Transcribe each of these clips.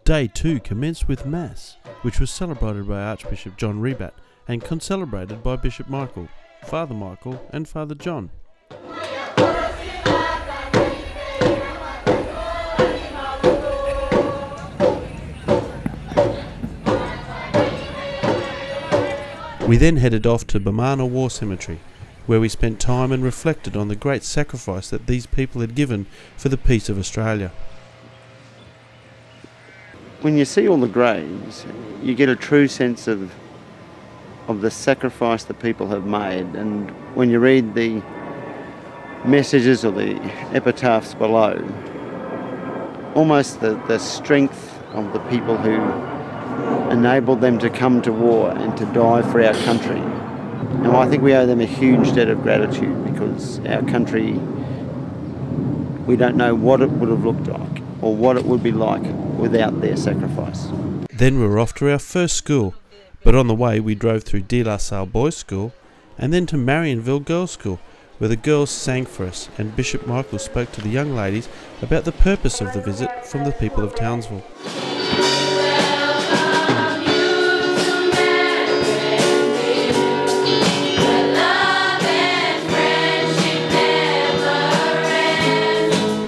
Day 2 commenced with Mass, which was celebrated by Archbishop John Rebat and concelebrated by Bishop Michael, Father Michael and Father John. We then headed off to Bommana War Cemetery, where we spent time and reflected on the great sacrifice that these people had given for the peace of Australia. When you see all the graves, you get a true sense of the sacrifice that people have made, and when you read the messages or the epitaphs below, almost the strength of the people who enabled them to come to war and to die for our country. And I think we owe them a huge debt of gratitude, because our country, we don't know what it would have looked like or what it would be like without their sacrifice. Then we were off to our first school, but on the way we drove through Delasalle Boys School and then to Marionville Girls School, where the girls sang for us and Bishop Michael spoke to the young ladies about the purpose of the visit from the people of Townsville.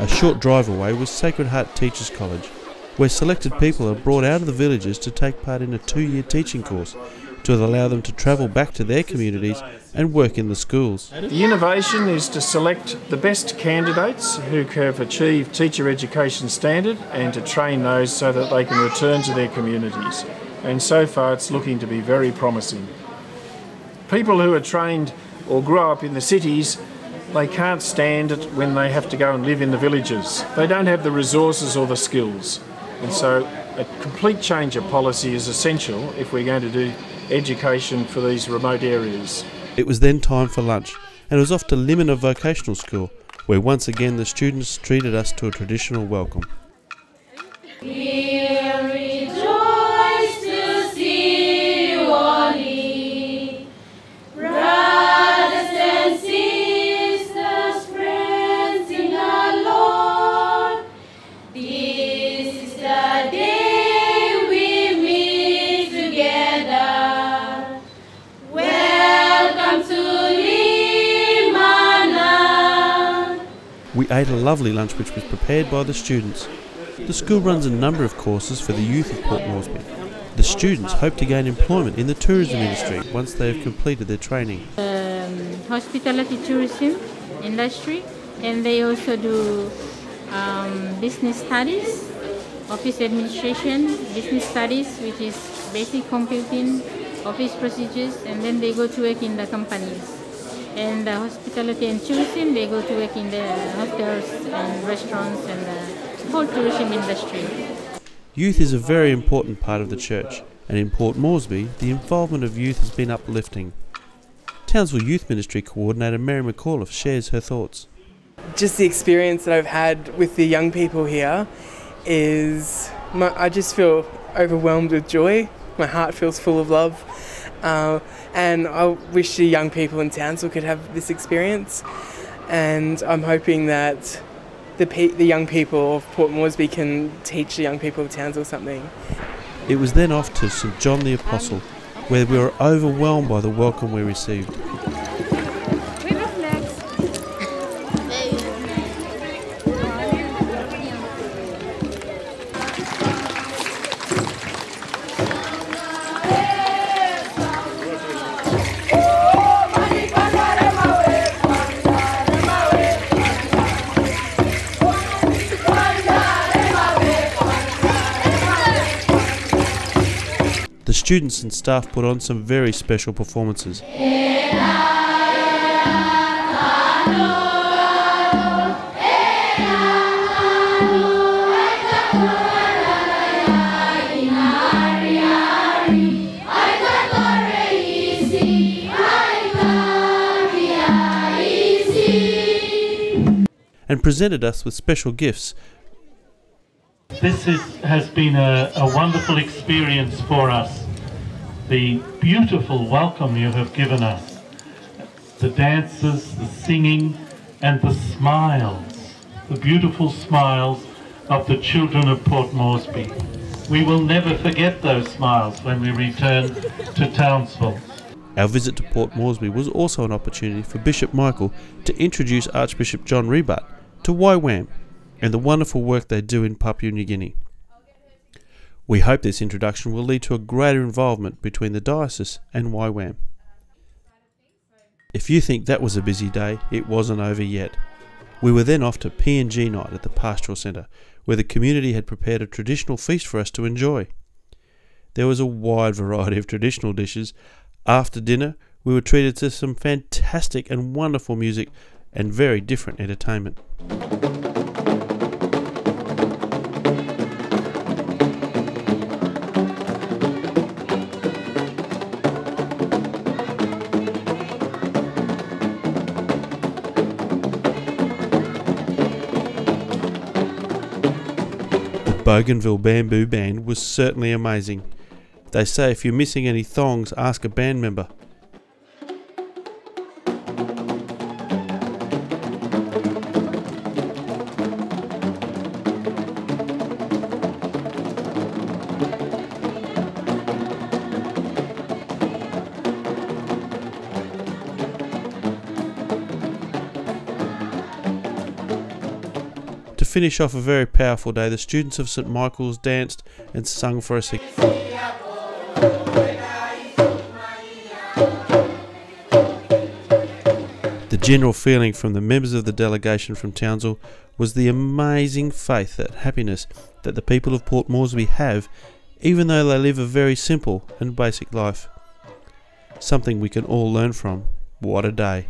A short drive away was Sacred Heart Teachers College, where selected people are brought out of the villages to take part in a 2-year teaching course to allow them to travel back to their communities and work in the schools. The innovation is to select the best candidates who have achieved teacher education standard and to train those so that they can return to their communities. And so far it's looking to be very promising. People who are trained or grew up in the cities, they can't stand it when they have to go and live in the villages. They don't have the resources or the skills. And so a complete change of policy is essential if we're going to do education for these remote areas. It was then time for lunch, and it was off to Limina Vocational School, where once again the students treated us to a traditional welcome. We ate a lovely lunch which was prepared by the students. The school runs a number of courses for the youth of Port Moresby. The students hope to gain employment in the tourism industry once they have completed their training. Hospitality tourism industry, and they also do business studies, office administration, business studies, which is basic computing, office procedures, and then they go to work in the companies. And the hospitality and tourism, they go to work in the hotels and restaurants and the whole tourism industry. Youth is a very important part of the church, and in Port Moresby, the involvement of youth has been uplifting. Townsville Youth Ministry Coordinator Mary McAuliffe shares her thoughts. Just the experience that I've had with the young people here is, I just feel overwhelmed with joy. My heart feels full of love. And I wish the young people in Townsville could have this experience, and I'm hoping that the young people of Port Moresby can teach the young people of Townsville something. It was then off to St John the Apostle, where we were overwhelmed by the welcome we received. The students and staff put on some very special performances. And presented us with special gifts. This has been a wonderful experience for us. The beautiful welcome you have given us, the dances, the singing and the smiles the beautiful smiles of the children of Port Moresby. We will never forget those smiles when we return to Townsville. Our visit to Port Moresby was also an opportunity for Bishop Michael to introduce Archbishop John Rebutt to Wham and the wonderful work they do in Papua New Guinea. We hope this introduction will lead to a greater involvement between the diocese and Wham. If you think that was a busy day, it wasn't over yet. We were then off to PNG night at the Pastoral Centre, where the community had prepared a traditional feast for us to enjoy. There was a wide variety of traditional dishes. After dinner, we were treated to some fantastic and wonderful music and very different entertainment. Bougainville Bamboo Band was certainly amazing. They say if you're missing any thongs, ask a band member. To finish off a very powerful day, the students of St Michael's danced and sung for us. The general feeling from the members of the delegation from Townsville was the amazing faith and happiness that the people of Port Moresby have, even though they live a very simple and basic life. Something we can all learn from. What a day.